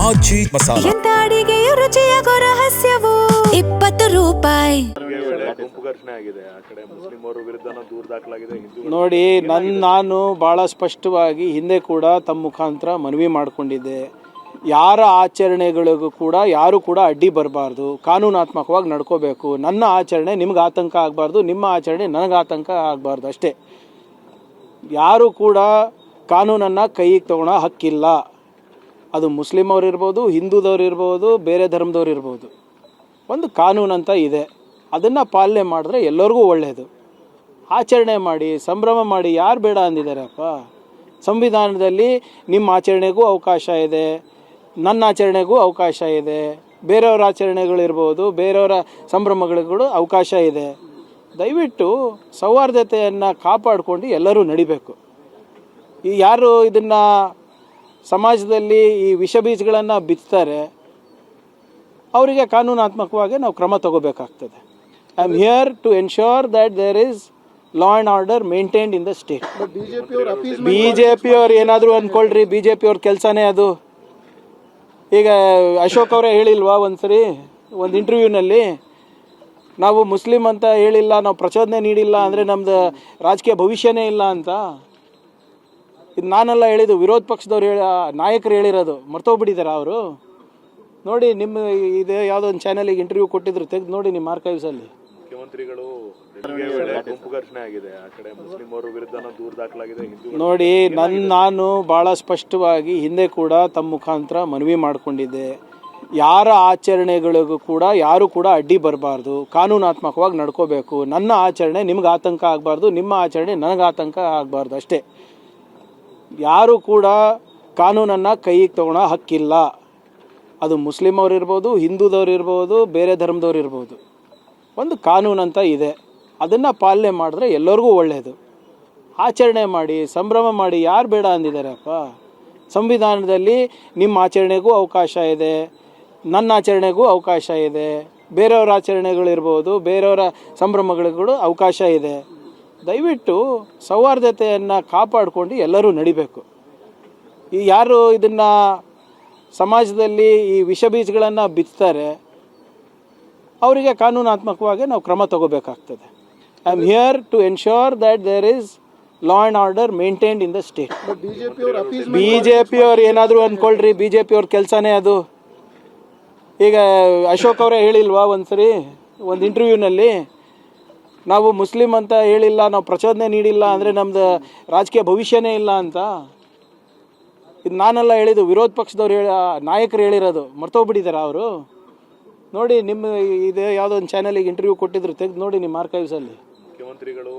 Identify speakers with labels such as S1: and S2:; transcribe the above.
S1: ಆಚಿ ಮಸಾಲ.
S2: ಎಂತ ಅಡಿಗೆಯ ರುಚಿಯಾಗೋ ರಹಸ್ಯವು 20 ರೂಪಾಯಿ.
S3: ಗುಂಪು ಘರ್ಷಣೆ ಆಗಿದೆ. ಆ ಕಡೆ ಮುಸ್ಲಿಮರ ವಿರುದ್ಧ ದೂರು ದಾಖಲಾಗಿದೆ.
S4: ನೋಡಿ, ನಾನು ಭಾಳ ಸ್ಪಷ್ಟವಾಗಿ ಹಿಂದೆ ಕೂಡ ತಮ್ಮ ಮುಖಾಂತರ ಮನವಿ ಮಾಡಿಕೊಂಡಿದ್ದೆ. ಯಾರ ಆಚರಣೆಗಳಿಗೂ ಕೂಡ ಯಾರು ಕೂಡ ಅಡ್ಡಿ ಬರಬಾರ್ದು, ಕಾನೂನಾತ್ಮಕವಾಗಿ ನಡ್ಕೋಬೇಕು. ನನ್ನ ಆಚರಣೆ ನಿಮ್ಗೆ ಆತಂಕ ಆಗಬಾರ್ದು, ನಿಮ್ಮ ಆಚರಣೆ ನನಗೆ ಆತಂಕ ಆಗಬಾರ್ದು ಅಷ್ಟೇ. ಯಾರು ಕೂಡ ಕಾನೂನನ್ನು ಕೈಗೆ ತಗೊಳ್ಳೋ ಹಕ್ಕಿಲ್ಲ. ಅದು ಮುಸ್ಲಿಮ್ ಅವ್ರು ಇರ್ಬೋದು, ಹಿಂದೂದವ್ರು ಇರ್ಬೋದು, ಬೇರೆ ಧರ್ಮದವ್ರು ಇರ್ಬೋದು. ಒಂದು ಕಾನೂನು ಅಂತ ಇದೆ, ಅದನ್ನು ಪಾಲನೆ ಮಾಡಿದ್ರೆ ಎಲ್ಲರಿಗೂ ಒಳ್ಳೆಯದು. ಆಚರಣೆ ಮಾಡಿ, ಸಂಭ್ರಮ ಮಾಡಿ, ಯಾರು ಬೇಡ ಅಂದಿದ್ದಾರಪ್ಪ? ಸಂವಿಧಾನದಲ್ಲಿ ನಿಮ್ಮ ಆಚರಣೆಗೂ ಅವಕಾಶ ಇದೆ, ನನ್ನ ಆಚರಣೆಗೂ ಅವಕಾಶ ಇದೆ, ಬೇರೆಯವರ ಆಚರಣೆಗಳಿರ್ಬೋದು, ಬೇರೆಯವರ ಸಂಭ್ರಮಗಳಿಗೂ ಅವಕಾಶ ಇದೆ. ದಯವಿಟ್ಟು ಸೌಹಾರ್ದತೆಯನ್ನು ಕಾಪಾಡಿಕೊಂಡು ಎಲ್ಲರೂ ನಡಿಬೇಕು. ಈ ಯಾರು ಇದನ್ನು ಸಮಾಜದಲ್ಲಿ ಈ ವಿಷ ಬೀಜಗಳನ್ನು ಬಿತ್ತಾರೆ ಅವರಿಗೆ ಕಾನೂನಾತ್ಮಕವಾಗಿ ನಾವು ಕ್ರಮ ತಗೋಬೇಕಾಗ್ತದೆ. I am here to ensure that there is law and order maintained in the state. BJP ಅವ್ರು ಏನಾದರೂ ಅಂದ್ಕೊಳ್ರಿ, BJP ಅವ್ರ ಕೆಲಸನೇ ಅದು. ಈಗ ಅಶೋಕ್ ಅವರೇ ಹೇಳಿಲ್ವಾ ಒಂದ್ಸರಿ ಒಂದು ಇಂಟರ್ವ್ಯೂನಲ್ಲಿ, ನಾವು ಮುಸ್ಲಿಂ ಅಂತ ಹೇಳಿಲ್ಲ, ನಾವು ಪ್ರಚೋದನೆ ನೀಡಿಲ್ಲ ಅಂದರೆ ನಮ್ಮದು ರಾಜಕೀಯ ಭವಿಷ್ಯನೇ ಇಲ್ಲ ಅಂತ. ಇದು ನಾನೆಲ್ಲ ಹೇಳಿದ್ದು, ವಿರೋಧ ಪಕ್ಷದವ್ರು ನಾಯಕರು ಹೇಳಿರೋದು. ಮರ್ತೋಗ್ಬಿಟ್ಟಿದ್ದಾರೆ ಅವರು. ನೋಡಿ, ನಿಮ್ಮ ಇದು ಯಾವುದೋ ಒಂದು ಚಾನಲಿಗೆ ಇಂಟರ್ವ್ಯೂ ಕೊಟ್ಟಿದ್ರು, ತೆಗೆದು ನೋಡಿ ನಿಮ್ಮ ಆರ್ಕೈವ್ಸಲ್ಲಿ.
S3: ಮುಖ್ಯಮಂತ್ರಿಗಳು ಗುಂಪು ಘರ್ಷಣೆ ಆಗಿದೆ. ಆ ಕಡೆ ಮುಸ್ಲಿಮರ ವಿರುದ್ಧ ದೂರು ದಾಖಲಾಗಿದೆ.
S4: ನೋಡಿ, ನಾನು ಭಾಳ ಸ್ಪಷ್ಟವಾಗಿ ಹಿಂದೆ ಕೂಡ ತಮ್ಮ ಮುಖಾಂತರ ಮನವಿ ಮಾಡಿಕೊಂಡಿದ್ದೆ. ಯಾರ ಆಚರಣೆಗಳಿಗೂ ಕೂಡ ಯಾರು ಕೂಡ ಅಡ್ಡಿ ಬರಬಾರ್ದು, ಕಾನೂನಾತ್ಮಕವಾಗಿ ನಡ್ಕೋಬೇಕು. ನನ್ನ ಆಚರಣೆ ನಿಮ್ಗೆ ಆತಂಕ ಆಗಬಾರ್ದು, ನಿಮ್ಮ ಆಚರಣೆ ನನಗೆ ಆತಂಕ ಆಗಬಾರ್ದು ಅಷ್ಟೇ. ಯಾರು ಕೂಡ ಕಾನೂನನ್ನು ಕೈಗೆ ತಗೊಳ್ಳೋ ಹಕ್ಕಿಲ್ಲ. ಅದು ಮುಸ್ಲಿಮ್ ಅವ್ರು ಇರ್ಬೋದು, ಹಿಂದೂದವ್ರು ಇರ್ಬೋದು, ಬೇರೆ ಧರ್ಮದವ್ರು ಇರ್ಬೋದು. ಒಂದು ಕಾನೂನು ಅಂತ ಇದೆ, ಅದನ್ನು ಪಾಲನೆ ಮಾಡಿದ್ರೆ ಎಲ್ಲರಿಗೂ ಒಳ್ಳೆಯದು. ಆಚರಣೆ ಮಾಡಿ, ಸಂಭ್ರಮ ಮಾಡಿ, ಯಾರು ಬೇಡ ಅಂದಿದ್ದಾರಪ್ಪ? ಸಂವಿಧಾನದಲ್ಲಿ ನಿಮ್ಮ ಆಚರಣೆಗೂ ಅವಕಾಶ ಇದೆ, ನನ್ನ ಆಚರಣೆಗೂ ಅವಕಾಶ ಇದೆ, ಬೇರೆಯವರ ಆಚರಣೆಗಳಿರ್ಬೋದು, ಬೇರೆಯವರ ಸಂಭ್ರಮಗಳಿಗೂ ಅವಕಾಶ ಇದೆ. ದಯವಿಟ್ಟು ಸೌಹಾರ್ದತೆಯನ್ನು ಕಾಪಾಡಿಕೊಂಡು ಎಲ್ಲರೂ ನಡಿಬೇಕು. ಈ ಯಾರು ಇದನ್ನು ಸಮಾಜದಲ್ಲಿ ಈ ವಿಷ ಬೀಜಗಳನ್ನು ಬಿತ್ತಾರೆ ಅವರಿಗೆ ಕಾನೂನಾತ್ಮಕವಾಗಿ ನಾವು ಕ್ರಮ ತಗೋಬೇಕಾಗ್ತದೆ. I am here to ensure that there is law and order maintained in the state. BJP ಅವ್ರು ಏನಾದರೂ ಅಂದ್ಕೊಳ್ರಿ, BJP ಅವ್ರ ಕೆಲಸನೇ ಅದು. ಈಗ ಅಶೋಕ್ ಅವರೇ ಹೇಳಿಲ್ವಾ ಒಂದ್ಸರಿ ಒಂದು ಇಂಟರ್ವ್ಯೂನಲ್ಲಿ, ನಾವು ಮುಸ್ಲಿಂ ಅಂತ ಹೇಳಿಲ್ಲ, ನಾವು ಪ್ರಚೋದನೆ ನೀಡಿಲ್ಲ ಅಂದರೆ ನಮ್ಮದು ರಾಜಕೀಯ ಭವಿಷ್ಯನೇ ಇಲ್ಲ ಅಂತ. ಇದು ನಾನೆಲ್ಲ ಹೇಳಿದ್ದು, ವಿರೋಧ ಪಕ್ಷದವ್ರು ನಾಯಕರು ಹೇಳಿರೋದು. ಮರ್ತೋಗ್ಬಿಟ್ಟಿದ್ದಾರೆ ಅವರು. ನೋಡಿ, ನಿಮ್ಮ ಇದು ಯಾವುದೋ ಒಂದು ಚಾನಲಿಗೆ ಇಂಟರ್ವ್ಯೂ ಕೊಟ್ಟಿದ್ರು, ತೆಗೆದು ನೋಡಿ ನಿಮ್ಮ ಆರ್ಕೈವ್ಸಲ್ಲಿ.
S3: ಮುಖ್ಯಮಂತ್ರಿಗಳು